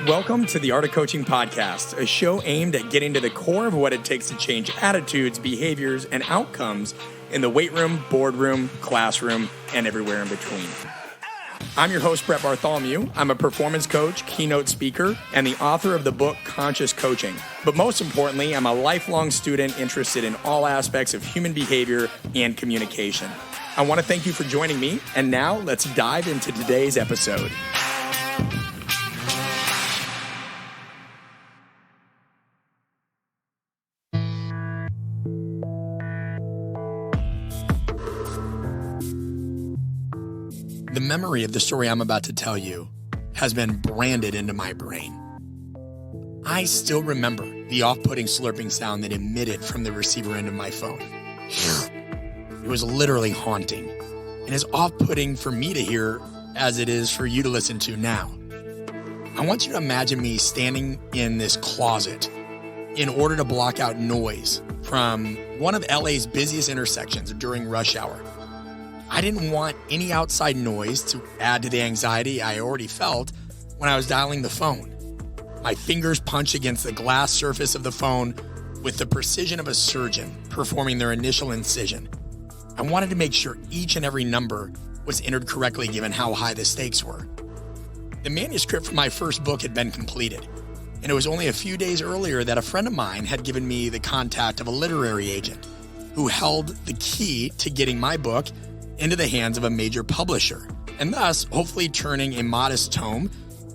Welcome to the Art of Coaching Podcast, a show aimed at getting to the core of what it takes to change attitudes, behaviors, and outcomes in the weight room, boardroom, classroom, and everywhere in between. I'm your host, Brett Bartholomew. I'm a performance coach, keynote speaker, and the author of the book, Conscious Coaching. But most importantly, I'm a lifelong student interested in all aspects of human behavior and communication. I want to thank you for joining me, and now let's dive into today's episode. The memory of the story I'm about to tell you has been branded into my brain. I still remember the off-putting slurping sound that emitted from the receiver end of my phone. It was literally haunting, and as off-putting for me to hear as it is for you to listen to now. I want you to imagine me standing in this closet in order to block out noise from one of LA's busiest intersections during rush hour. I didn't want any outside noise to add to the anxiety I already felt when I was dialing the phone. My fingers punch against the glass surface of the phone with the precision of a surgeon performing their initial incision. I wanted to make sure each and every number was entered correctly given how high the stakes were. The manuscript for my first book had been completed, and it was only a few days earlier that a friend of mine had given me the contact of a literary agent who held the key to getting my book into the hands of a major publisher, and thus hopefully turning a modest tome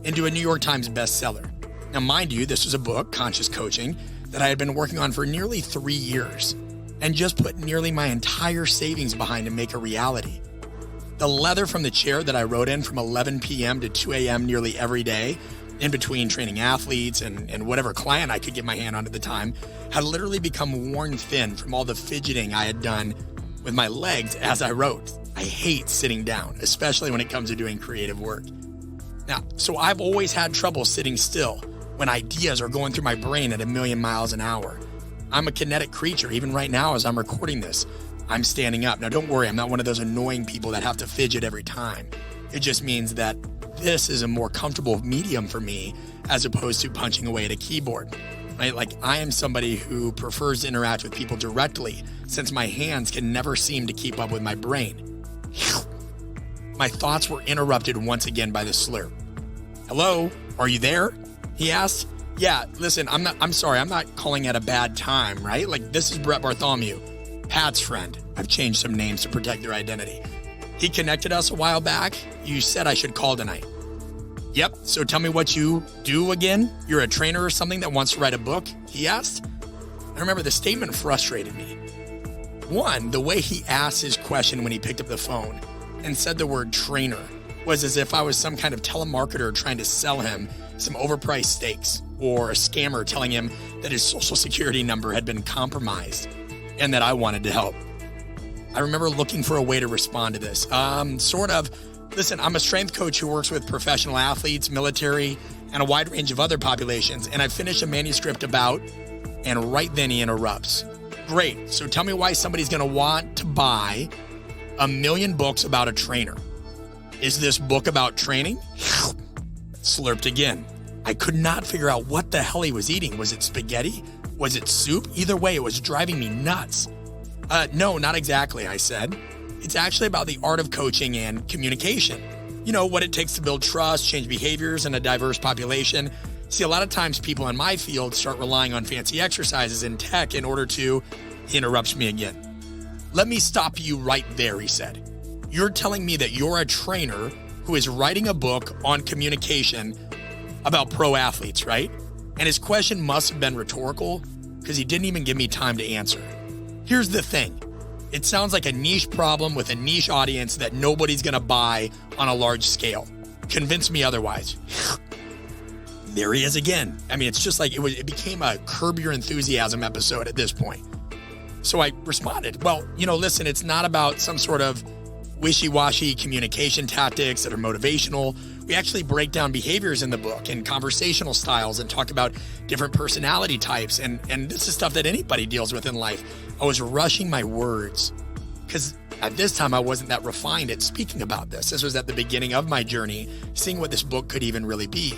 into a New York Times bestseller. Now, mind you, this was a book, Conscious Coaching, that I had been working on for nearly 3 years and just put nearly my entire savings behind to make a reality. The leather from the chair that I wrote in from 11 p.m. to 2 a.m. nearly every day, in between training athletes and whatever client I could get my hand on at the time, had literally become worn thin from all the fidgeting I had done with my legs as I wrote. I hate sitting down, especially when it comes to doing creative work. Now, so I've always had trouble sitting still when ideas are going through my brain at 1,000,000 miles an hour. I'm a kinetic creature. Even right now, as I'm recording this, I'm standing up. Now, don't worry, I'm not one of those annoying people that have to fidget every time. It just means that this is a more comfortable medium for me as opposed to punching away at a keyboard. Right? Like, I am somebody who prefers to interact with people directly since my hands can never seem to keep up with my brain. My thoughts were interrupted once again by the slurp. "Hello, are you there?" he asked. "Yeah, listen, I'm sorry, I'm not calling at a bad time, right? Like, this is Brett Bartholomew, Pat's friend." I've changed some names to protect their identity. "He connected us a while back. You said I should call tonight." "Yep, so tell me what you do again. You're a trainer or something that wants to write a book?" he asked. I remember the statement frustrated me. One, the way he asked his question when he picked up the phone and said the word trainer was as if I was some kind of telemarketer trying to sell him some overpriced steaks, or a scammer telling him that his social security number had been compromised and that I wanted to help. I remember looking for a way to respond to this. Listen, I'm a strength coach who works with professional athletes, military, and a wide range of other populations, and I finished a manuscript about, and right then he interrupts. "Great, so tell me why somebody's going to want to buy 1,000,000 books about a trainer. Is this book about training?" Slurped again. I could not figure out what the hell he was eating. Was it spaghetti? Was it soup? Either way, it was driving me nuts. No, not exactly, I said. It's actually about the art of coaching and communication. You know, what it takes to build trust, change behaviors in a diverse population. See, a lot of times people in my field start relying on fancy exercises and tech in order to... He interrupts me again. "Let me stop you right there," he said. "You're telling me that you're a trainer who is writing a book on communication about pro athletes, right?" And his question must have been rhetorical because he didn't even give me time to answer. Here's the thing. It sounds like a niche problem with a niche audience that nobody's going to buy on a large scale. Convince me otherwise. There he is again. I mean, it's just like it became a Curb Your Enthusiasm episode at this point. So I responded, "Well, listen, it's not about some sort of wishy-washy communication tactics that are motivational. We actually break down behaviors in the book and conversational styles and talk about different personality types. And this is stuff that anybody deals with in life." I was rushing my words because at this time I wasn't that refined at speaking about this. This was at the beginning of my journey, seeing what this book could even really be.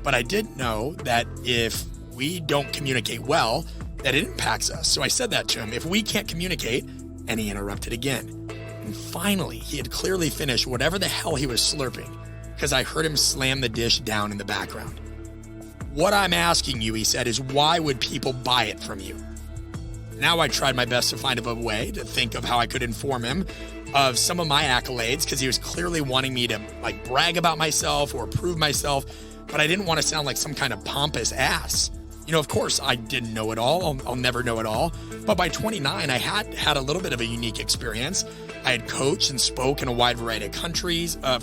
But I did know that if we don't communicate well, that it impacts us. So I said that to him, if we can't communicate, and he interrupted again. And finally, he had clearly finished whatever the hell he was slurping, because I heard him slam the dish down in the background. What I'm asking you, he said, is why would people buy it from you? Now I tried my best to find a way to think of how I could inform him of some of my accolades, because he was clearly wanting me to brag about myself or prove myself, but I didn't want to sound like some kind of pompous ass. Of course, I didn't know it all. I'll never know it all. But by 29, I had a little bit of a unique experience. I had coached and spoke in a wide variety of countries. I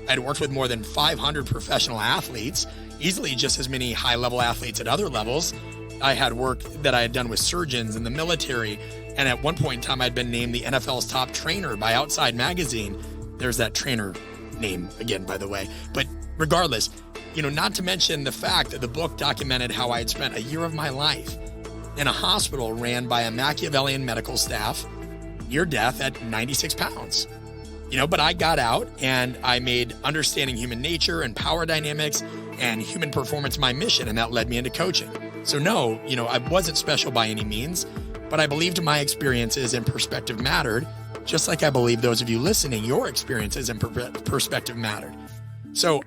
had worked with more than 500 professional athletes, easily just as many high-level athletes at other levels. I had work that I had done with surgeons in the military. And at one point in time, I'd been named the NFL's top trainer by Outside Magazine. There's that trainer name again, by the way. But regardless, not to mention the fact that the book documented how I had spent a year of my life in a hospital ran by a Machiavellian medical staff near death at 96 pounds. But I got out and I made understanding human nature and power dynamics and human performance my mission, and that led me into coaching. So no, I wasn't special by any means, but I believed my experiences and perspective mattered, just like I believe those of you listening, your experiences and perspective mattered. So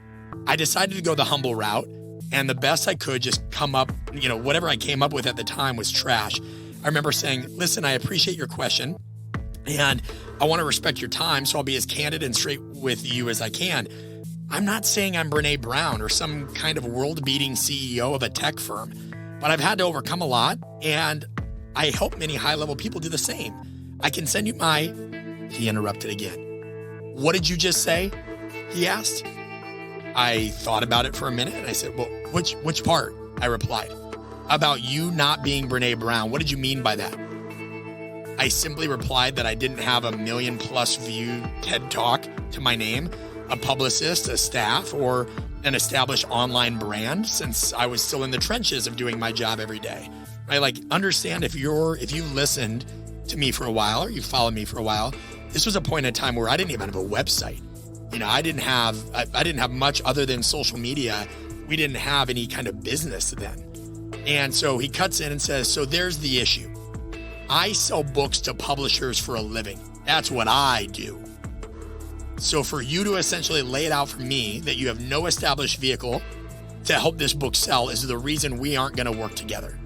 I decided to go the humble route, and the best I could just come up, whatever I came up with at the time was trash. I remember saying, listen, I appreciate your question, and I want to respect your time, so I'll be as candid and straight with you as I can. I'm not saying I'm Brené Brown or some kind of world-beating CEO of a tech firm, but I've had to overcome a lot, and I help many high-level people do the same. I can send you He interrupted again. What did you just say? He asked. I thought about it for a minute, and I said, well, which part? I replied. About you not being Brené Brown. What did you mean by that? I simply replied that I didn't have a 1 million+ view TED Talk to my name, a publicist, a staff, or an established online brand, since I was still in the trenches of doing my job every day. Right? Understand, if you listened to me for a while, or you followed me for a while, this was a point in time where I didn't even have a website. I didn't have much other than social media. We didn't have any kind of business then. And so he cuts in and says, so there's the issue. I sell books to publishers for a living. That's what I do. So for you to essentially lay it out for me that you have no established vehicle to help this book sell is the reason we aren't going to work together.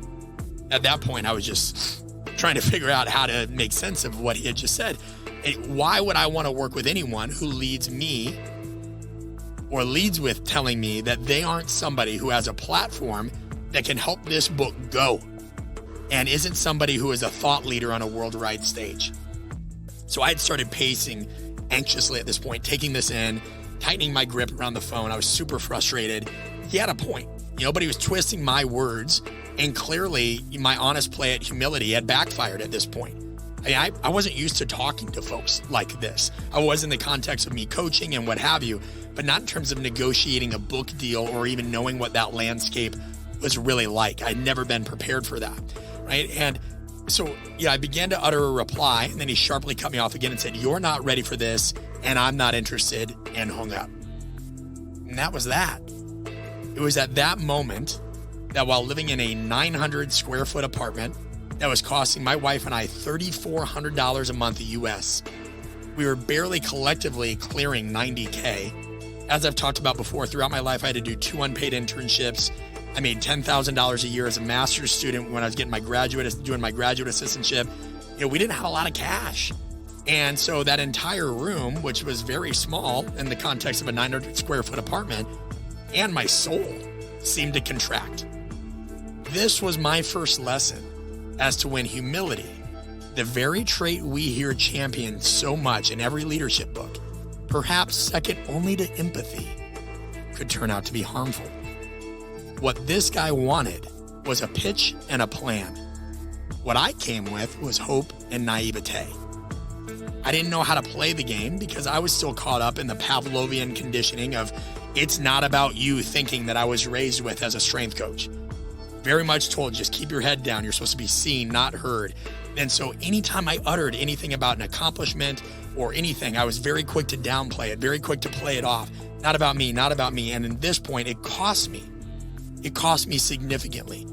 At that point, I was just trying to figure out how to make sense of what he had just said. Why would I want to work with anyone who leads me or leads with telling me that they aren't somebody who has a platform that can help this book go and isn't somebody who is a thought leader on a worldwide stage? So I had started pacing anxiously at this point, taking this in, tightening my grip around the phone. I was super frustrated. He had a point, but he was twisting my words, and clearly my honest play at humility had backfired at this point. I wasn't used to talking to folks like this. I was in the context of me coaching and what have you, but not in terms of negotiating a book deal or even knowing what that landscape was really like. I'd never been prepared for that, right? And so, I began to utter a reply, and then he sharply cut me off again and said, you're not ready for this, and I'm not interested, and hung up. And that was that. It was at that moment that while living in a 900 square foot apartment that was costing my wife and I $3,400 a month US, we were barely collectively clearing $90K. As I've talked about before, throughout my life, I had to do 2 unpaid internships. I made $10,000 a year as a master's student when I was doing my graduate assistantship. We didn't have a lot of cash. And so that entire room, which was very small in the context of a 900 square foot apartment, and my soul seemed to contract. This was my first lesson as to when humility, the very trait we hear championed so much in every leadership book, perhaps second only to empathy, could turn out to be harmful. What this guy wanted was a pitch and a plan. What I came with was hope and naivete. I didn't know how to play the game because I was still caught up in the Pavlovian conditioning of it's not about you thinking that I was raised with as a strength coach. Very much told, just keep your head down. You're supposed to be seen, not heard. And so anytime I uttered anything about an accomplishment or anything, I was very quick to downplay it, very quick to play it off. Not about me, not about me. And at this point, it cost me. It cost me significantly.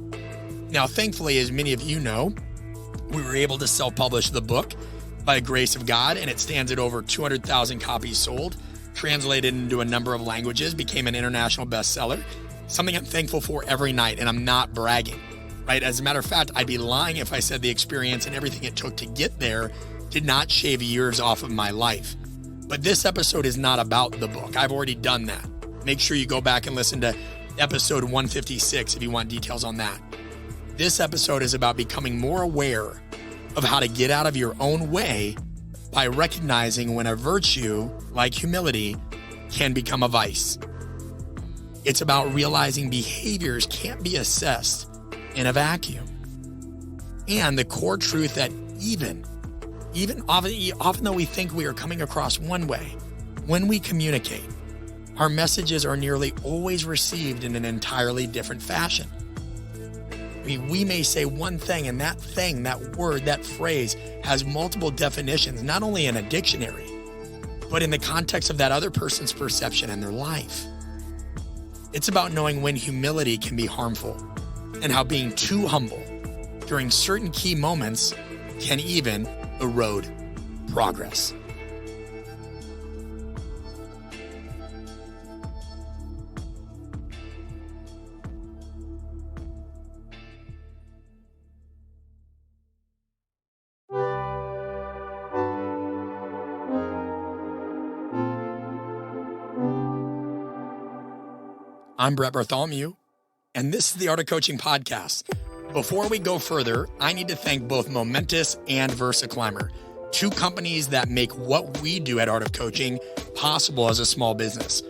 Now, thankfully, as many of you know, we were able to self-publish the book by the grace of God, and it stands at over 200,000 copies sold, translated into a number of languages, became an international bestseller, something I'm thankful for every night, and I'm not bragging, right? As a matter of fact, I'd be lying if I said the experience and everything it took to get there did not shave years off of my life. But this episode is not about the book. I've already done that. Make sure you go back and listen to episode 156 if you want details on that. This episode is about becoming more aware of how to get out of your own way by recognizing when a virtue, like humility, can become a vice. It's about realizing behaviors can't be assessed in a vacuum. And the core truth that even often though we think we are coming across one way, when we communicate, our messages are nearly always received in an entirely different fashion. We may say one thing, and that thing, that word, that phrase has multiple definitions, not only in a dictionary, but in the context of that other person's perception and their life. It's about knowing when humility can be harmful and how being too humble during certain key moments can even erode progress. I'm Brett Bartholomew, and this is the Art of Coaching Podcast. Before we go further, I need to thank both Momentous and VersaClimber, two companies that make what we do at Art of Coaching possible as a small business.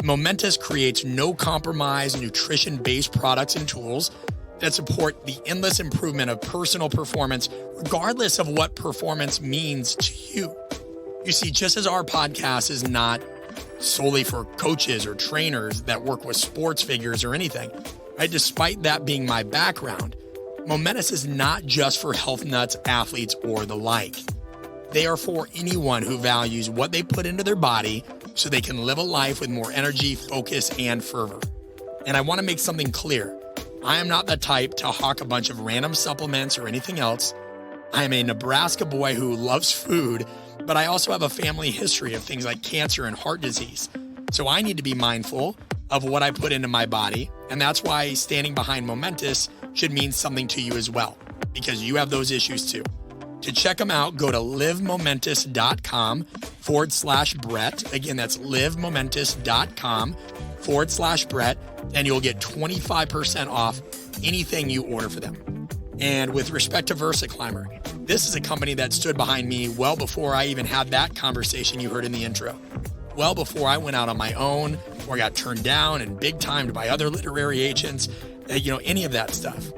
Momentous creates no-compromise, nutrition-based products and tools that support the endless improvement of personal performance, regardless of what performance means to you. You see, just as our podcast is not solely for coaches or trainers that work with sports figures or anything, right? Despite that being my background, Momentous is not just for health nuts, athletes, or the like. They are for anyone who values what they put into their body so they can live a life with more energy, focus, and fervor. And I want to make something clear. I am not the type to hawk a bunch of random supplements or anything else. I am a Nebraska boy who loves food, but I also have a family history of things like cancer and heart disease. So I need to be mindful of what I put into my body. And that's why standing behind Momentous should mean something to you as well, because you have those issues too. To check them out, go to livemomentous.com/Brett. Again, that's livemomentous.com/Brett, and you'll get 25% off anything you order for them. And with respect to VersaClimber, this is a company that stood behind me well before I even had that conversation you heard in the intro. Well before I went out on my own or got turned down and big timed by other literary agents, any of that stuff.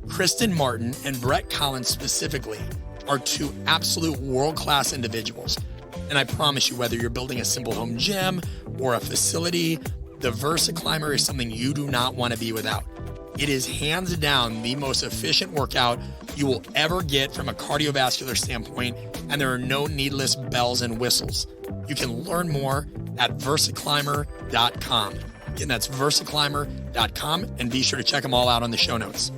Kristen Martin and Brett Collins specifically are two absolute world-class individuals. And I promise you, whether you're building a simple home gym or a facility, the VersaClimber is something you do not want to be without. It is hands down the most efficient workout you will ever get from a cardiovascular standpoint, and there are no needless bells and whistles. You can learn more at versaclimber.com. Again, that's versaclimber.com, and be sure to check them all out on the show notes.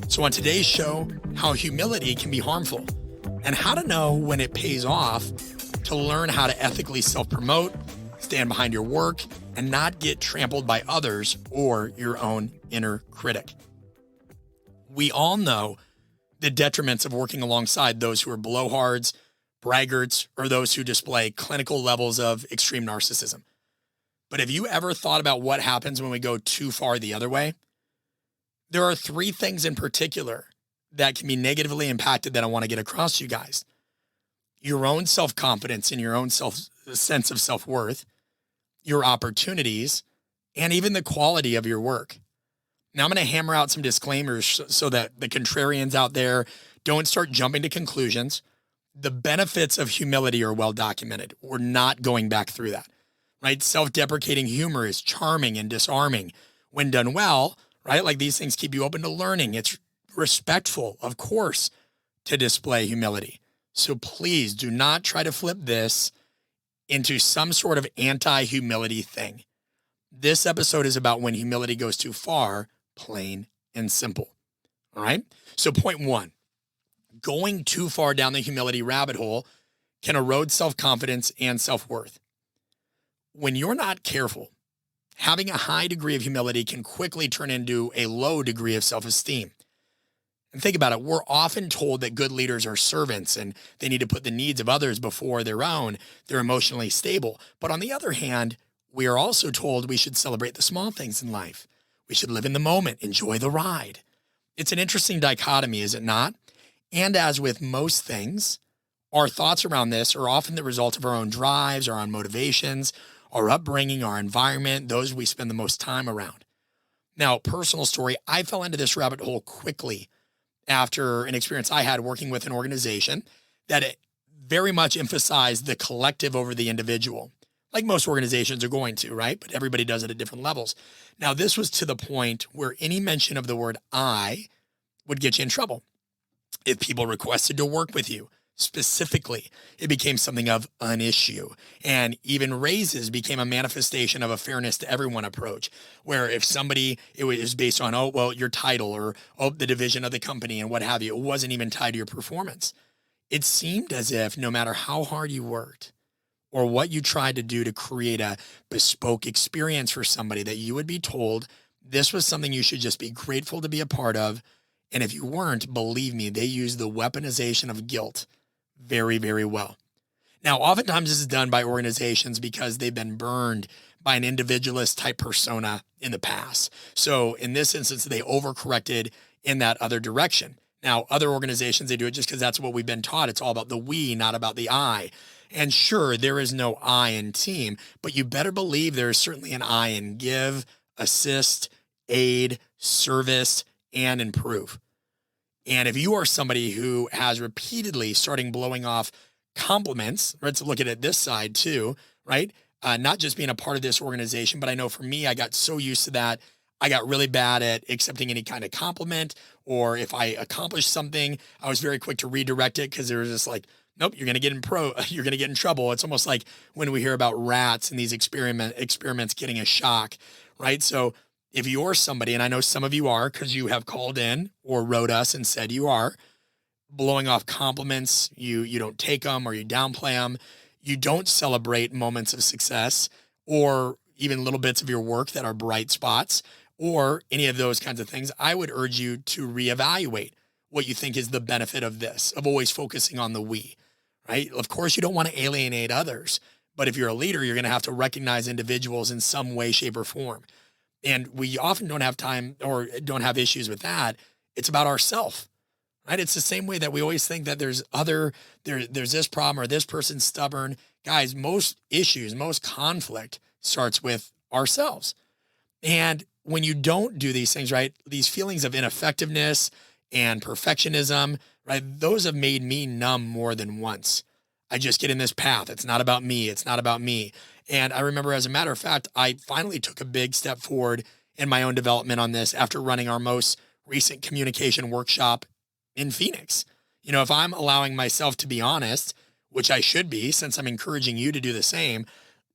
So on today's show, how humility can be harmful and how to know when it pays off to learn how to ethically self-promote, stand behind your work, and not get trampled by others or your own inner critic. We all know the detriments of working alongside those who are blowhards, braggarts, or those who display clinical levels of extreme narcissism. But have you ever thought about what happens when we go too far the other way? There are three things in particular that can be negatively impacted that I want to get across to you guys. Your own self-confidence and your own sense of self-worth, your opportunities, and even the quality of your work. Now I'm going to hammer out some disclaimers so that the contrarians out there don't start jumping to conclusions. The benefits of humility are well documented. We're not going back through that, right? Self-deprecating humor is charming and disarming when done well, right? Like these things keep you open to learning. It's respectful, of course, to display humility. So please do not try to flip this into some sort of anti-humility thing. This episode is about when humility goes too far, plain and simple. All right. So, point one, going too far down the humility rabbit hole can erode self-confidence and self-worth. When you're not careful, having a high degree of humility can quickly turn into a low degree of self-esteem. And think about it, we're often told that good leaders are servants and they need to put the needs of others before their own. They're emotionally stable. But on the other hand, we are also told we should celebrate the small things in life. We should live in the moment, enjoy the ride. It's an interesting dichotomy, is it not? And as with most things, our thoughts around this are often the result of our own drives, our own motivations, our upbringing, our environment, those we spend the most time around. Now, personal story, I fell into this rabbit hole quickly after an experience I had working with an organization that it very much emphasized the collective over the individual, like most organizations are going to, right? But everybody does it at different levels. Now, this was to the point where any mention of the word I would get you in trouble. If people requested to work with you, specifically, it became something of an issue. And even raises became a manifestation of a fairness to everyone approach, where if somebody, it was based on, oh, well, your title or, oh, the division of the company and what have you, it wasn't even tied to your performance. It seemed as if no matter how hard you worked or what you tried to do to create a bespoke experience for somebody, that you would be told this was something you should just be grateful to be a part of. And if you weren't, believe me, they use the weaponization of guilt very, very well. Now, oftentimes this is done by organizations because they've been burned by an individualist type persona in the past. So in this instance, they overcorrected in that other direction. Now, other organizations, they do it just because that's what we've been taught. It's all about the we, not about the I. And sure, there is no I in team, but you better believe there is certainly an I in give, assist, aid, service, and improve. And if you are somebody who has repeatedly starting blowing off compliments, let's look at it this side too, right? Not just being a part of this organization, but I know for me, I got so used to that. I got really bad at accepting any kind of compliment, or if I accomplished something, I was very quick to redirect it because there was just like, nope, you're going to you're going to get in trouble. It's almost like when we hear about rats and these experiments getting a shock, right? So if you're somebody, and I know some of you are because you have called in or wrote us and said you are blowing off compliments, you don't take them or you downplay them, you don't celebrate moments of success or even little bits of your work that are bright spots or any of those kinds of things, I would urge you to reevaluate what you think is the benefit of this, of always focusing on the we, right? Of course, you don't want to alienate others, but if you're a leader, you're going to have to recognize individuals in some way, shape, or form. And we often don't have time or don't have issues with that. It's about ourself, right? It's the same way that we always think that there's this problem or this person's stubborn. Guys, most issues, most conflict starts with ourselves. And when you don't do these things, right, these feelings of ineffectiveness and perfectionism, right, those have made me numb more than once. I just get in this path. It's not about me. It's not about me. And I remember, as a matter of fact, I finally took a big step forward in my own development on this after running our most recent communication workshop in Phoenix. You know, if I'm allowing myself to be honest, which I should be, since I'm encouraging you to do the same,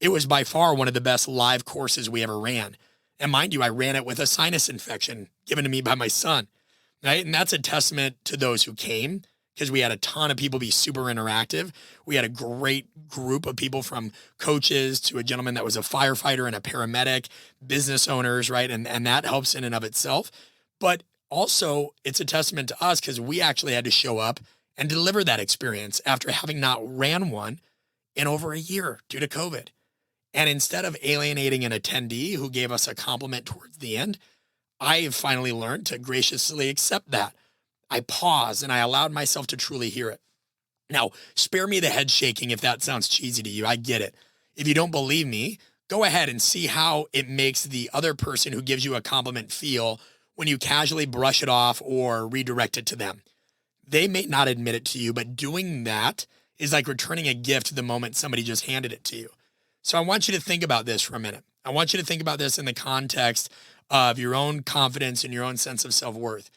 it was by far one of the best live courses we ever ran. And mind you, I ran it with a sinus infection given to me by my son, right? And that's a testament to those who came, because we had a ton of people be super interactive. We had a great group of people, from coaches to a gentleman that was a firefighter and a paramedic, business owners, right? And that helps in and of itself. But also it's a testament to us because we actually had to show up and deliver that experience after having not ran one in over a year due to COVID. And instead of alienating an attendee who gave us a compliment towards the end, I have finally learned to graciously accept that. I paused and I allowed myself to truly hear it. Now, spare me the head shaking if that sounds cheesy to you. I get it. If you don't believe me, go ahead and see how it makes the other person who gives you a compliment feel when you casually brush it off or redirect it to them. They may not admit it to you, but doing that is like returning a gift the moment somebody just handed it to you. So I want you to think about this for a minute. I want you to think about this in the context of your own confidence and your own sense of self-worth.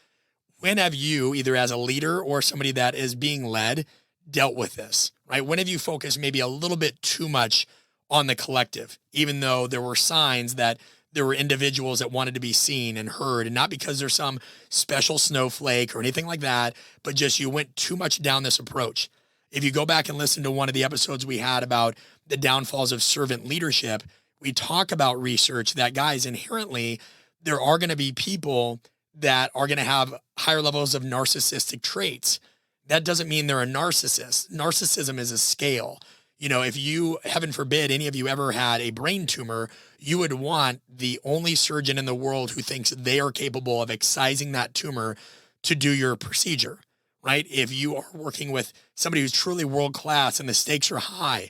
When have you, either as a leader or somebody that is being led, dealt with this, right? When have you focused maybe a little bit too much on the collective, even though there were signs that there were individuals that wanted to be seen and heard, and not because there's some special snowflake or anything like that, but just you went too much down this approach. If you go back and listen to one of the episodes we had about the downfalls of servant leadership, we talk about research that, guys, inherently, there are going to be people that are going to have higher levels of narcissistic traits. That doesn't mean they're a narcissist. Narcissism is a scale. You know, if you, heaven forbid, any of you ever had a brain tumor, you would want the only surgeon in the world who thinks they are capable of excising that tumor to do your procedure, right? If you are working with somebody who's truly world-class and the stakes are high,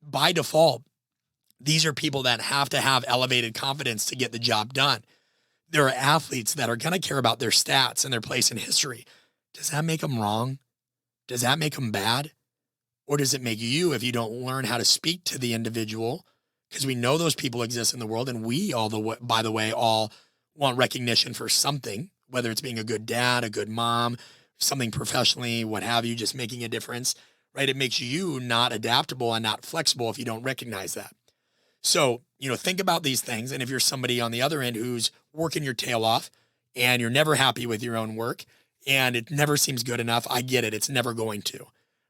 by default, these are people that have to have elevated confidence to get the job done. There are athletes that are going to care about their stats and their place in history. Does that make them wrong? Does that make them bad? Or does it make you, if you don't learn how to speak to the individual, because we know those people exist in the world, and we all, by the way, all want recognition for something, whether it's being a good dad, a good mom, something professionally, what have you, just making a difference, right? It makes you not adaptable and not flexible if you don't recognize that. So, you know, think about these things. And if you're somebody on the other end who's working your tail off and you're never happy with your own work and it never seems good enough, I get it. It's never going to.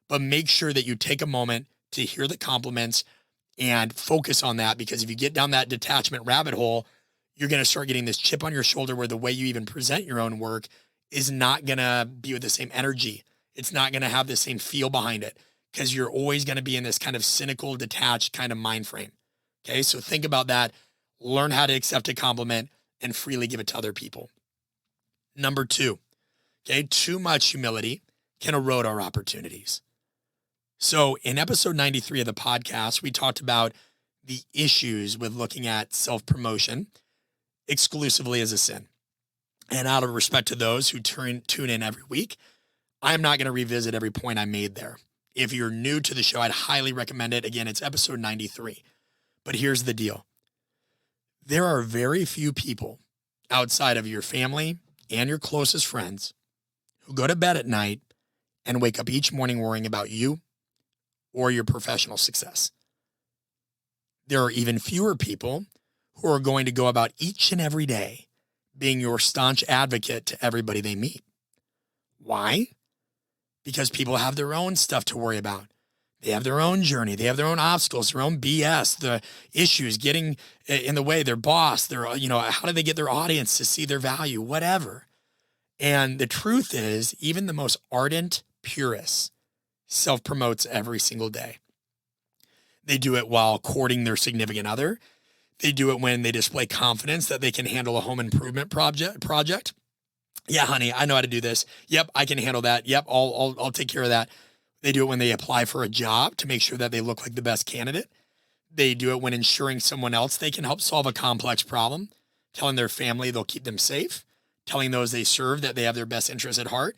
But make sure that you take a moment to hear the compliments and focus on that, because if you get down that detachment rabbit hole, you're going to start getting this chip on your shoulder where the way you even present your own work is not going to be with the same energy. It's not going to have the same feel behind it, because you're always going to be in this kind of cynical, detached kind of mind frame. Okay, so think about that. Learn how to accept a compliment and freely give it to other people. Number 2, okay, too much humility can erode our opportunities. So in episode 93 of the podcast, we talked about the issues with looking at self-promotion exclusively as a sin. And out of respect to those who tune in every week, I'm not going to revisit every point I made there. If you're new to the show, I'd highly recommend it. Again, it's episode 93. But here's the deal. There are very few people outside of your family and your closest friends who go to bed at night and wake up each morning worrying about you or your professional success. There are even fewer people who are going to go about each and every day being your staunch advocate to everybody they meet. Why? Because people have their own stuff to worry about. They have their own journey. They have their own obstacles, their own BS, the issues getting in the way, their boss, how do they get their audience to see their value, whatever. And the truth is, even the most ardent purists self-promotes every single day. They do it while courting their significant other. They do it when they display confidence that they can handle a home improvement project. Yeah, honey, I know how to do this. Yep, I can handle that. Yep, I'll take care of that. They do it when they apply for a job to make sure that they look like the best candidate. They do it when ensuring someone else they can help solve a complex problem, telling their family they'll keep them safe, telling those they serve that they have their best interests at heart.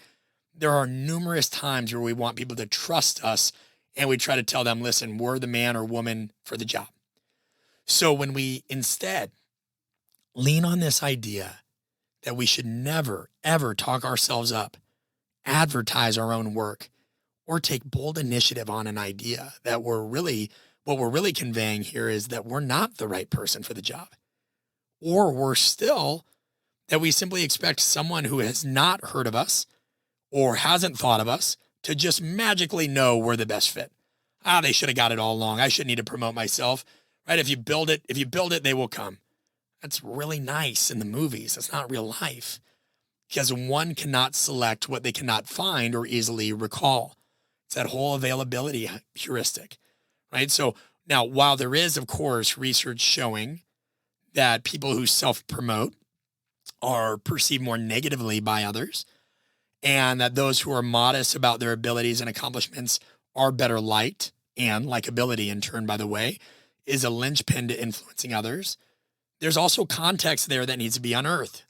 There are numerous times where we want people to trust us and we try to tell them, listen, we're the man or woman for the job. So when we instead lean on this idea that we should never, ever talk ourselves up, advertise our own work, or take bold initiative on an idea that what we're really conveying here is that we're not the right person for the job. Or worse still, that we simply expect someone who has not heard of us or hasn't thought of us to just magically know we're the best fit. They should have got it all along. I shouldn't need to promote myself, right? If you build it, they will come. That's really nice in the movies. That's not real life, because one cannot select what they cannot find or easily recall. It's that whole availability heuristic, right? So now, while there is, of course, research showing that people who self-promote are perceived more negatively by others, and that those who are modest about their abilities and accomplishments are better liked, and likability in turn, by the way, is a linchpin to influencing others, there's also context there that needs to be unearthed.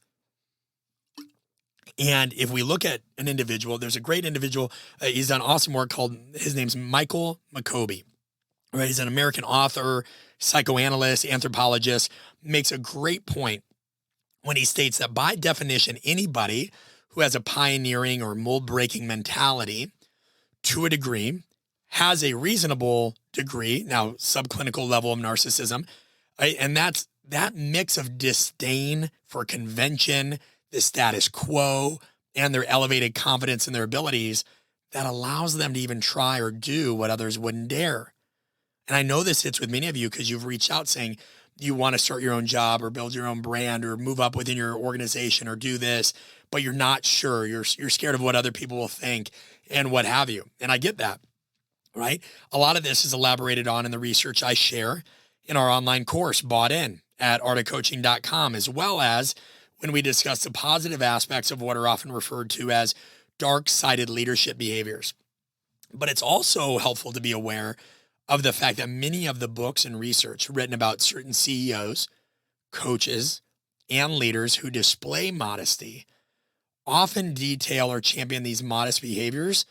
And if we look at an individual, there's a great individual. He's done awesome work his name's Michael McCoby. Right? He's an American author, psychoanalyst, anthropologist, makes a great point when he states that by definition, anybody who has a pioneering or mold-breaking mentality to a degree has a reasonable degree, now subclinical level of narcissism, right? And that mix of disdain for convention, the status quo, and their elevated confidence in their abilities that allows them to even try or do what others wouldn't dare. And I know this hits with many of you because you've reached out saying you want to start your own job or build your own brand or move up within your organization or do this, but you're not sure. You're scared of what other people will think and what have you. And I get that, right? A lot of this is elaborated on in the research I share in our online course, Bought In, at artofcoaching.com, as well as when we discuss the positive aspects of what are often referred to as dark-sided leadership behaviors. But it's also helpful to be aware of the fact that many of the books and research written about certain CEOs, coaches, and leaders who display modesty often detail or champion these modest behaviors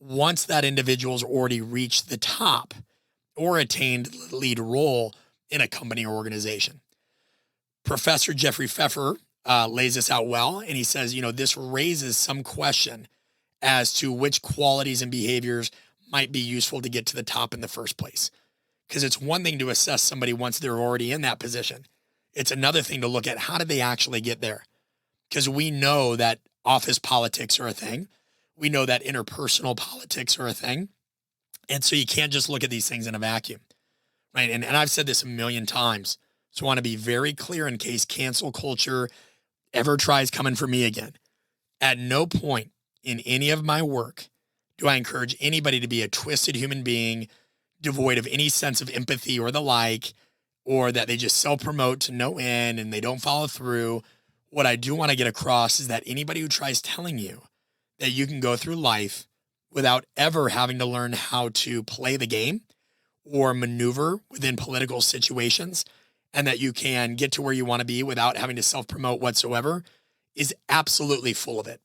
once that individual's already reached the top or attained the lead role in a company or organization. Professor Jeffrey Pfeffer lays this out well, and he says, this raises some question as to which qualities and behaviors might be useful to get to the top in the first place. Because it's one thing to assess somebody once they're already in that position. It's another thing to look at how did they actually get there? Because we know that office politics are a thing. We know that interpersonal politics are a thing. And so you can't just look at these things in a vacuum, right? And I've said this a million times. So I want to be very clear in case cancel culture ever tries coming for me again. At no point in any of my work do I encourage anybody to be a twisted human being, devoid of any sense of empathy or the like, or that they just self-promote to no end and they don't follow through. What I do want to get across is that anybody who tries telling you that you can go through life without ever having to learn how to play the game or maneuver within political situations, and that you can get to where you want to be without having to self-promote whatsoever, is absolutely full of it.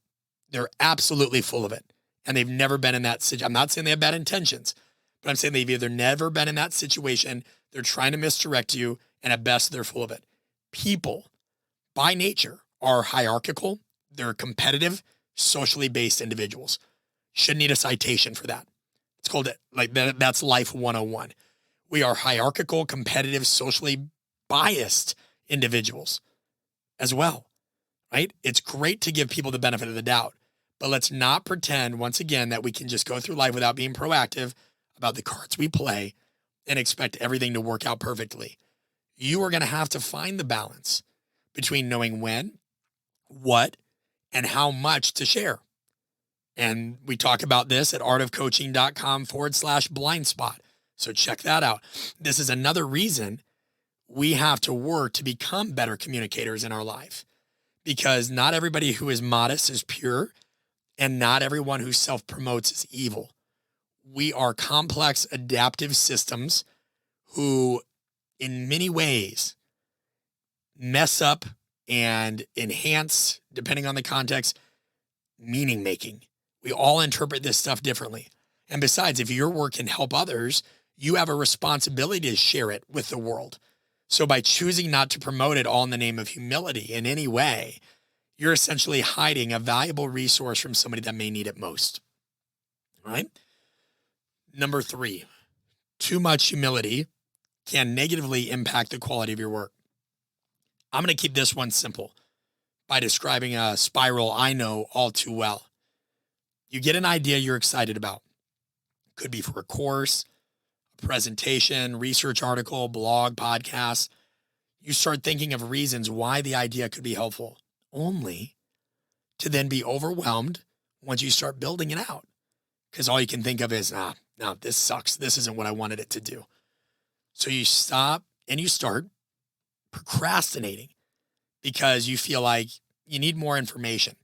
They're absolutely full of it. And they've never been in that situation. I'm not saying they have bad intentions, but I'm saying they've either never been in that situation, they're trying to misdirect you, and at best, they're full of it. People, by nature, are hierarchical. They're competitive, socially based individuals. Shouldn't need a citation for that. It's called that's life 101. We are hierarchical, competitive, socially biased individuals as well, right? It's great to give people the benefit of the doubt, but let's not pretend once again that we can just go through life without being proactive about the cards we play and expect everything to work out perfectly. You are going to have to find the balance between knowing when, what, and how much to share. And we talk about this at artofcoaching.com/blind spot. So check that out. This is another reason we have to work to become better communicators in our life, because not everybody who is modest is pure, and not everyone who self-promotes is evil. We are complex, adaptive systems who, in many ways, mess up and enhance, depending on the context, meaning making. We all interpret this stuff differently. And besides, if your work can help others, you have a responsibility to share it with the world. So by choosing not to promote it all in the name of humility in any way, you're essentially hiding a valuable resource from somebody that may need it most. All right? Number 3, too much humility can negatively impact the quality of your work. I'm going to keep this one simple by describing a spiral I know all too well. You get an idea you're excited about. Could be for a course, a presentation, research article, blog, podcast. You start thinking of reasons why the idea could be helpful, only to then be overwhelmed once you start building it out. Because all you can think of is, no, this sucks. This isn't what I wanted it to do. So you stop and you start procrastinating because you feel like you need more information,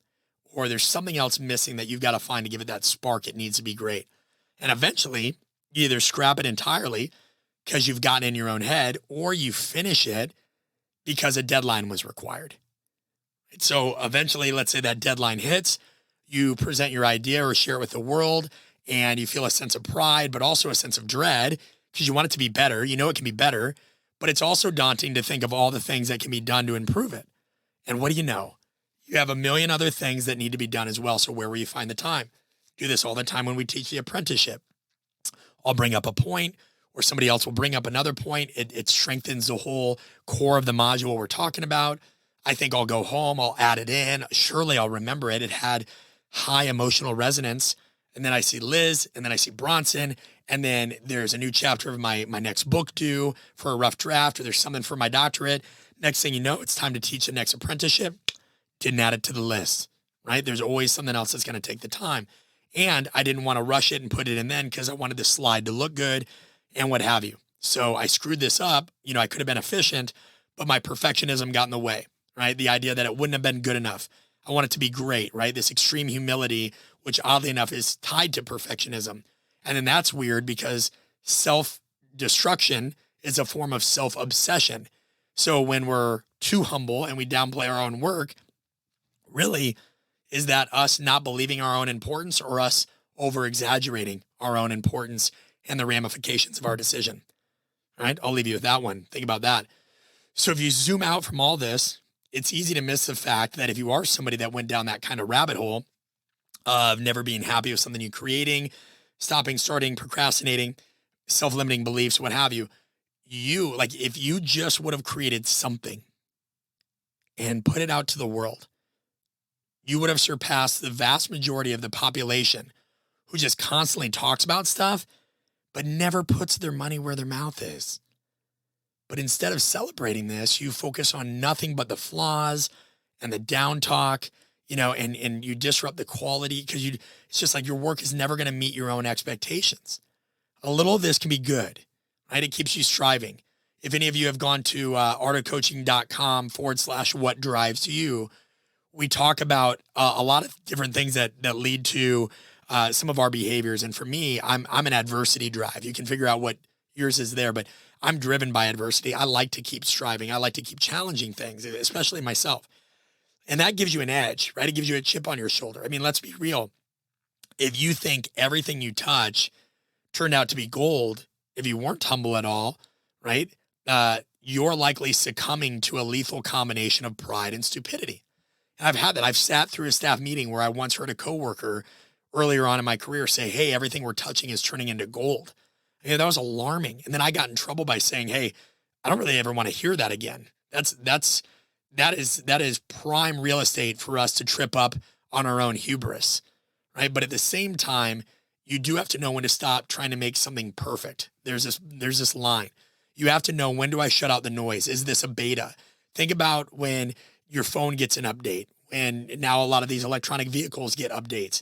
or there's something else missing that you've got to find to give it that spark it needs to be great. And eventually you either scrap it entirely because you've gotten in your own head, or you finish it because a deadline was required. So eventually, let's say that deadline hits, you present your idea or share it with the world, and you feel a sense of pride, but also a sense of dread because you want it to be better. You know it can be better, but it's also daunting to think of all the things that can be done to improve it. And what do you know? You have a million other things that need to be done as well. So where will you find the time? Do this all the time when we teach the apprenticeship. I'll bring up a point or somebody else will bring up another point. It strengthens the whole core of the module we're talking about. I think I'll go home, I'll add it in. Surely I'll remember it. It had high emotional resonance. And then I see Liz, and then I see Bronson, and then there's a new chapter of my next book due for a rough draft, or there's something for my doctorate. Next thing you know, it's time to teach the next apprenticeship. Didn't add it to the list, right? There's always something else that's going to take the time. And I didn't want to rush it and put it in then because I wanted the slide to look good and what have you. So I screwed this up. I could have been efficient, but my perfectionism got in the way, right? The idea that it wouldn't have been good enough. I want it to be great, right? This extreme humility, which oddly enough is tied to perfectionism. And then that's weird because self-destruction is a form of self-obsession. So when we're too humble and we downplay our own work, really, is that us not believing our own importance or us over-exaggerating our own importance and the ramifications of our decision? All right, I'll leave you with that one. Think about that. So if you zoom out from all this, it's easy to miss the fact that if you are somebody that went down that kind of rabbit hole of never being happy with something you're creating, stopping, starting, procrastinating, self-limiting beliefs, what have you, if you just would have created something and put it out to the world, you would have surpassed the vast majority of the population who just constantly talks about stuff, but never puts their money where their mouth is. But instead of celebrating this, you focus on nothing but the flaws and the down talk, and you disrupt the quality because it's just like your work is never going to meet your own expectations. A little of this can be good, right? It keeps you striving. If any of you have gone to artofcoaching.com/what drives you, we talk about a lot of different things that lead to some of our behaviors. And for me, I'm an adversity drive. You can figure out what yours is there, but I'm driven by adversity. I like to keep striving. I like to keep challenging things, especially myself. And that gives you an edge, right? It gives you a chip on your shoulder. I mean, let's be real. If you think everything you touch turned out to be gold, if you weren't humble at all, right? You're likely succumbing to a lethal combination of pride and stupidity. And I've had that. I've sat through a staff meeting where I once heard a coworker earlier on in my career say, "Hey, everything we're touching is turning into gold." That was alarming. And then I got in trouble by saying, "Hey, I don't really ever want to hear that again." That is prime real estate for us to trip up on our own hubris, right? But at the same time, you do have to know when to stop trying to make something perfect. There's this line. You have to know, when do I shut out the noise? Is this a beta? Think about when your phone gets an update, and now a lot of these electronic vehicles get updates.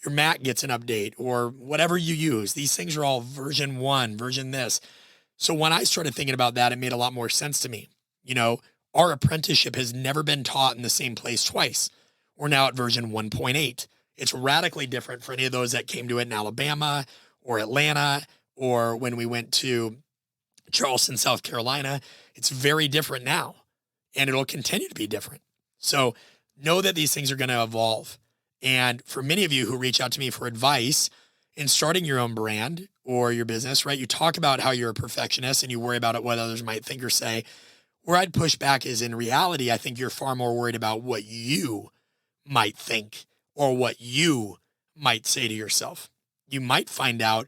Your Mac gets an update, or whatever you use. These things are all version 1, version this. So when I started thinking about that, it made a lot more sense to me. Our apprenticeship has never been taught in the same place twice. We're now at version 1.8. It's radically different for any of those that came to it in Alabama or Atlanta, or when we went to Charleston, South Carolina. It's very different now, and it'll continue to be different. So know that these things are going to evolve. And for many of you who reach out to me for advice in starting your own brand or your business, right? You talk about how you're a perfectionist and you worry about what others might think or say. Where I'd push back is, in reality, I think you're far more worried about what you might think or what you might say to yourself. You might find out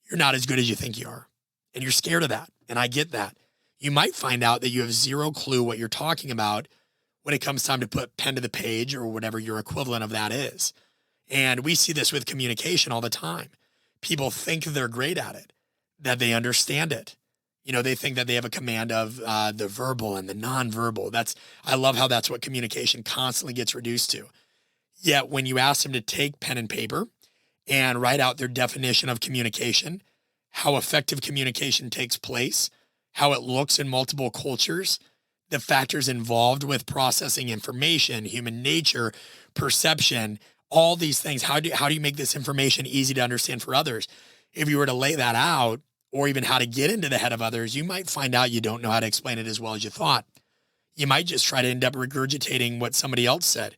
you're not as good as you think you are, and you're scared of that. And I get that. You might find out that you have zero clue what you're talking about when it comes time to put pen to the page or whatever your equivalent of that is. And we see this with communication all the time. People think they're great at it, that they understand it. They think that they have a command of the verbal and the nonverbal. I love how that's what communication constantly gets reduced to. Yet when you ask them to take pen and paper and write out their definition of communication, how effective communication takes place, how it looks in multiple cultures, the factors involved with processing information, human nature, perception, all these things. How do you make this information easy to understand for others? If you were to lay that out, or even how to get into the head of others, you might find out you don't know how to explain it as well as you thought. You might just try to end up regurgitating what somebody else said.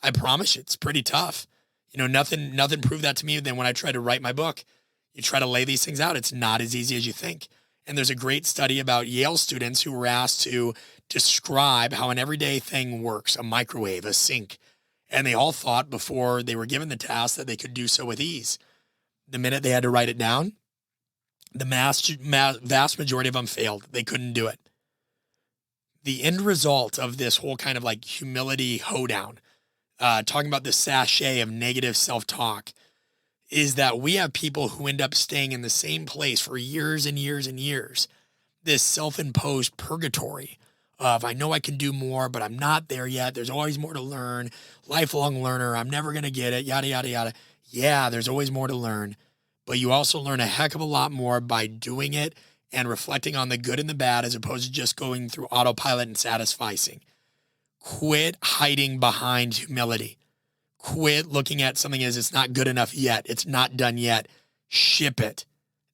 I promise you, it's pretty tough. Nothing proved that to me than when I tried to write my book. You try to lay these things out, it's not as easy as you think. And there's a great study about Yale students who were asked to describe how an everyday thing works, a microwave, a sink. And they all thought before they were given the task that they could do so with ease. The minute they had to write it down, The vast majority of them failed. They couldn't do it. The end result of this whole kind of like humility hoedown, talking about the sachet of negative self-talk, is that we have people who end up staying in the same place for years and years and years. This self-imposed purgatory of, I know I can do more, but I'm not there yet. There's always more to learn. Lifelong learner. I'm never going to get it. Yada, yada, yada. Yeah, there's always more to learn. But you also learn a heck of a lot more by doing it and reflecting on the good and the bad, as opposed to just going through autopilot and satisficing. Quit hiding behind humility. Quit looking at something as it's not good enough yet. It's not done yet. Ship it.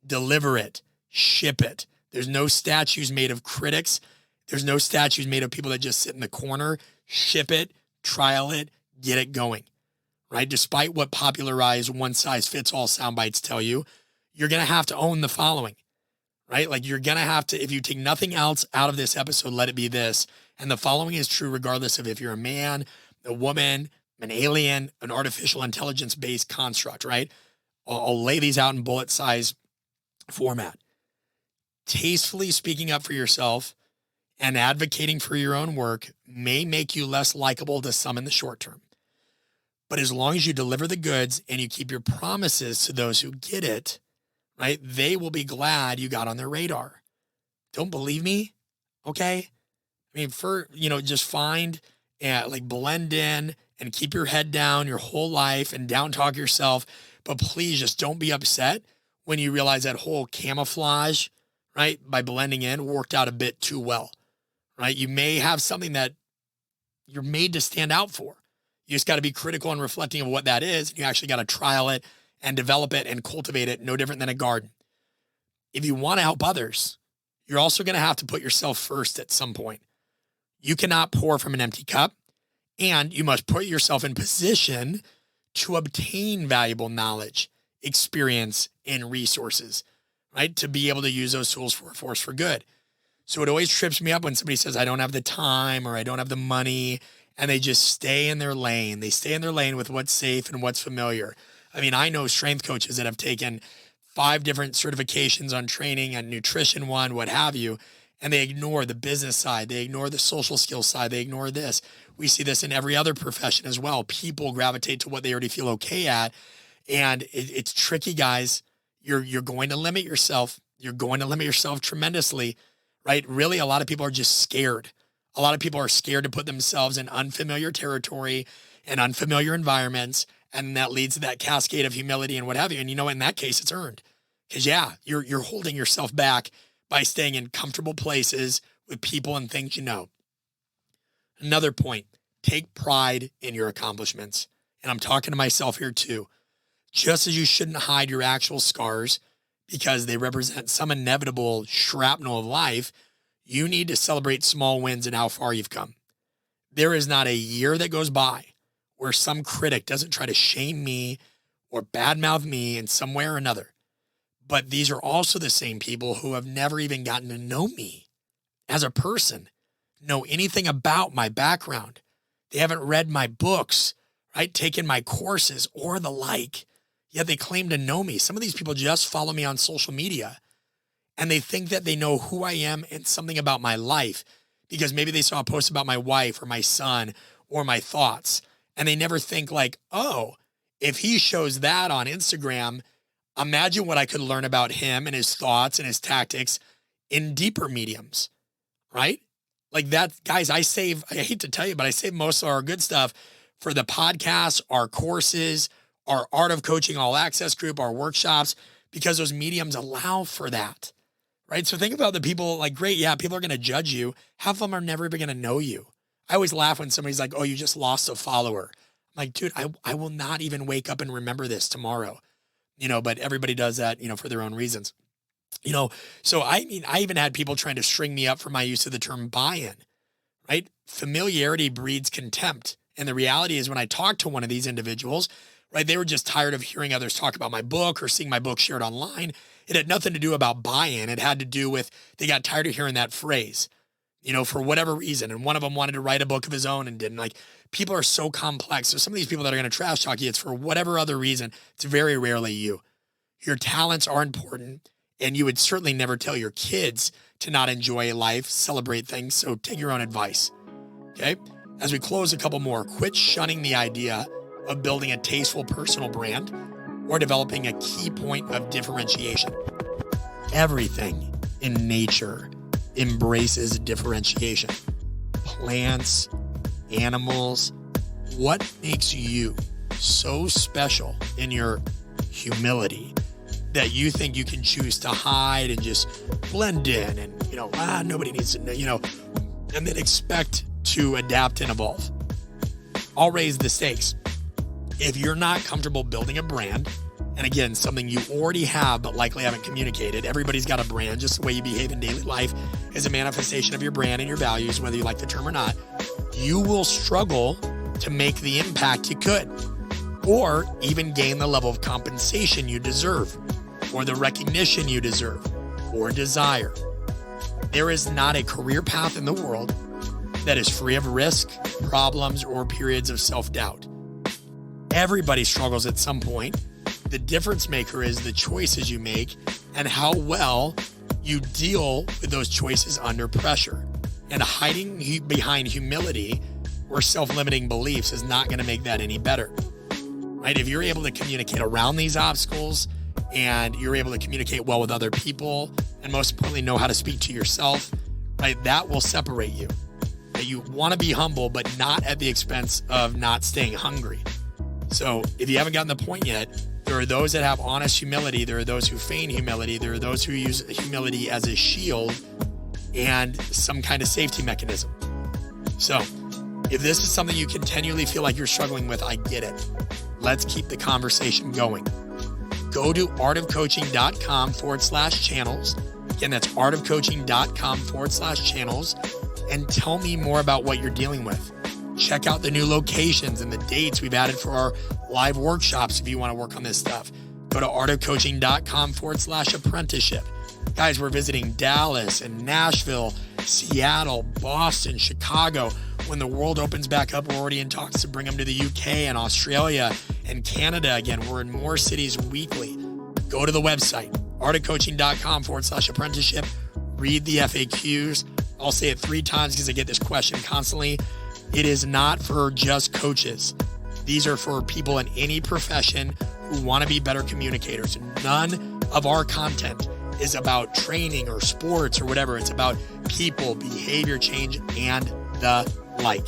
Deliver it. Ship it. There's no statues made of critics. There's no statues made of people that just sit in the corner. Ship it. Trial it. Get it going. Right? Despite what popularized one-size-fits-all sound bites tell you, you're going to have to own the following. Right? Like, you're going to have to, if you take nothing else out of this episode, let it be this. And the following is true regardless of if you're a man, a woman, an alien, an artificial intelligence-based construct, right? I'll lay these out in bullet size format. Tastefully speaking up for yourself and advocating for your own work may make you less likable to some in the short term. But as long as you deliver the goods and you keep your promises to those who get it, right, they will be glad you got on their radar. Don't believe me? Okay. I mean, just find and like blend in and keep your head down your whole life and down talk yourself. But please just don't be upset when you realize that whole camouflage, right, by blending in worked out a bit too well, right? You may have something that you're made to stand out for. You just got to be critical and reflecting of what that is. You actually got to trial it and develop it and cultivate it, no different than a garden. If you want to help others, you're also going to have to put yourself first at some point. You cannot pour from an empty cup, and you must put yourself in position to obtain valuable knowledge, experience, and resources, right? To be able to use those tools for a force for good. So it always trips me up when somebody says, I don't have the time or I don't have the money, and they just stay in their lane. They stay in their lane with what's safe and what's familiar. I mean, I know strength coaches that have taken 5 different certifications on training and nutrition, what have you, and they ignore the business side. They ignore the social skills side. They ignore this. We see this in every other profession as well. People gravitate to what they already feel okay at. And it's tricky, guys. You're going to limit yourself. You're going to limit yourself tremendously, right? Really, a lot of people are just scared. A lot of people are scared to put themselves in unfamiliar territory and unfamiliar environments. And that leads to that cascade of humility and what have you. And in that case, it's earned. Because you're holding yourself back by staying in comfortable places with people and things you know. Another point, take pride in your accomplishments. And I'm talking to myself here too. Just as you shouldn't hide your actual scars because they represent some inevitable shrapnel of life, you need to celebrate small wins and how far you've come. There is not a year that goes by where some critic doesn't try to shame me or badmouth me in some way or another. But these are also the same people who have never even gotten to know me as a person, know anything about my background. They haven't read my books, right? Taken my courses or the like, yet they claim to know me. Some of these people just follow me on social media and they think that they know who I am and something about my life because maybe they saw a post about my wife or my son or my thoughts. And they never think like, oh, if he shows that on Instagram, imagine what I could learn about him and his thoughts and his tactics in deeper mediums, right? Like that, guys, I hate to tell you, but I save most of our good stuff for the podcast, our courses, our Art of Coaching All Access group, our workshops, because those mediums allow for that, right? So think about the people like, great, yeah, people are going to judge you. Half of them are never even going to know you. I always laugh when somebody's like, oh, you just lost a follower. I'm like, dude, I will not even wake up and remember this tomorrow. But everybody does that, for their own reasons, so I even had people trying to string me up for my use of the term buy-in, right? Familiarity breeds contempt. And the reality is when I talked to one of these individuals, right, they were just tired of hearing others talk about my book or seeing my book shared online. It had nothing to do about buy-in. It had to do with, they got tired of hearing that phrase, for whatever reason. And one of them wanted to write a book of his own and didn't. Like, people are so complex. So some of these people that are going to trash talk you, it's for whatever other reason. It's very rarely you. Your talents are important And you would certainly never tell your kids to not enjoy life, celebrate things. So take your own advice. Okay. As we close, a couple more. Quit shunning the idea of building a tasteful personal brand or developing a key point of differentiation. Everything in nature embraces differentiation. Plants, animals. What makes you so special in your humility that you think you can choose to hide and just blend in and, nobody needs to know, and then expect to adapt and evolve? I'll raise the stakes. If you're not comfortable building a brand, and again, something you already have but likely haven't communicated, everybody's got a brand. Just the way you behave in daily life is a manifestation of your brand and your values, whether you like the term or not. You will struggle to make the impact you could, or even gain the level of compensation you deserve, or the recognition you deserve or desire. There is not a career path in the world that is free of risk, problems, or periods of self-doubt. Everybody struggles at some point. The difference maker is the choices you make and how well you deal with those choices under pressure. And hiding behind humility or self-limiting beliefs is not going to make that any better. Right? If you're able to communicate around these obstacles and you're able to communicate well with other people, and most importantly, know how to speak to yourself, right? That will separate you. Right? You want to be humble, but not at the expense of not staying hungry. So if you haven't gotten the point yet, there are those that have honest humility. There are those who feign humility. There are those who use humility as a shield and some kind of safety mechanism. So if this is something you continually feel like you're struggling with, I get it. Let's keep the conversation going. Go to artofcoaching.com/channels. Again, that's artofcoaching.com/channels, and tell me more about what you're dealing with. Check out the new locations and the dates we've added for our live workshops if you want to work on this stuff. Go to artofcoaching.com/apprenticeship. Guys, we're visiting Dallas and Nashville, Seattle, Boston, Chicago. When the world opens back up, we're already in talks to bring them to the UK and Australia and Canada again. We're in more cities weekly. Go to the website, artofcoaching.com/apprenticeship. Read the FAQs. I'll say it 3 times because I get this question constantly. It is not for just coaches. These are for people in any profession who want to be better communicators. None of our content is about training or sports or whatever. It's about people, behavior change, and the like.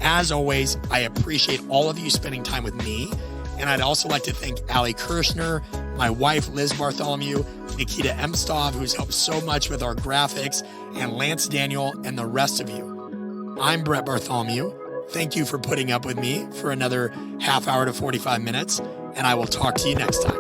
As always, I appreciate all of you spending time with me. And I'd also like to thank Allie Kirshner, my wife, Liz Bartholomew, Nikita Emstov, who's helped so much with our graphics, and Lance Daniel, and the rest of you. I'm Brett Bartholomew. Thank you for putting up with me for another half hour to 45 minutes, and I will talk to you next time.